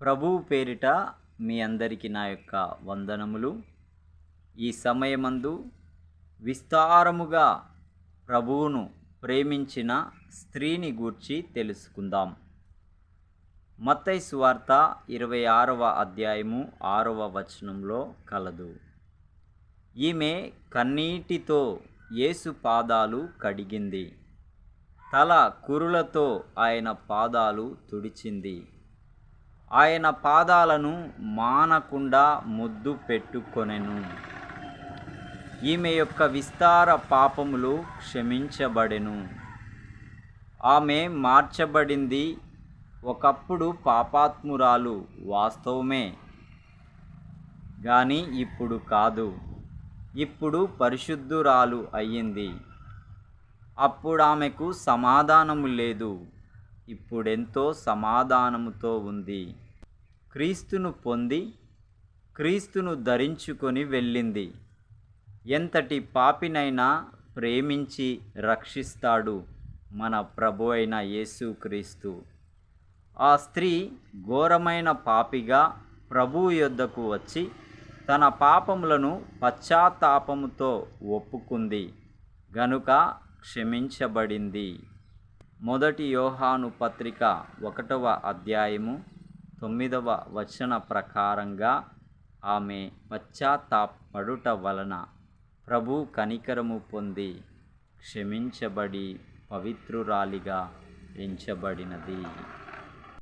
ప్రభువు పేరిట మీ అందరికీ నా యొక్క వందనములు. ఈ సమయమందు విస్తారముగా ప్రభువును ప్రేమించిన స్త్రీని గూర్చి తెలుసుకుందాం. మత్తయి సువార్త 26వ అధ్యాయము 6వ వచనంలో కలదు. ఈమె కన్నీటితో యేసు పాదాలు కడిగింది, తల కురులతో ఆయన పాదాలు తుడిచింది, ఆయన పాదాలను మానకుండా ముద్దు పెట్టుకొనెను. ఈమె యొక్క విస్తార పాపములు క్షమించబడెను. ఆమె మార్చబడింది. ఒకప్పుడు పాపాత్మురాలు వాస్తవమే, కానీ ఇప్పుడు కాదు. ఇప్పుడు పరిశుద్ధురాలు అయ్యింది. అప్పుడు ఆమెకు సమాధానము లేదు, ఇప్పుడెంతో సమాధానముతో ఉంది. క్రీస్తును పొంది క్రీస్తును ధరించుకొని వెళ్ళింది. ఎంతటి పాపినైనా ప్రేమించి రక్షిస్తాడు మన ప్రభు అయిన యేసుక్రీస్తు. ఆ స్త్రీ ఘోరమైన పాపిగా ప్రభువు యొద్దకు వచ్చి తన పాపములను పశ్చాత్తాపముతో ఒప్పుకుంది గనుక క్షమించబడింది. మొదటి యోహాను పత్రిక 1వ అధ్యాయము 9వ వచన ప్రకారంగా ఆమె పశ్చాత్తాపడుట వలన ప్రభు కనికరము పొంది క్షమించబడి పవిత్రురాలిగా ఎంచబడినది.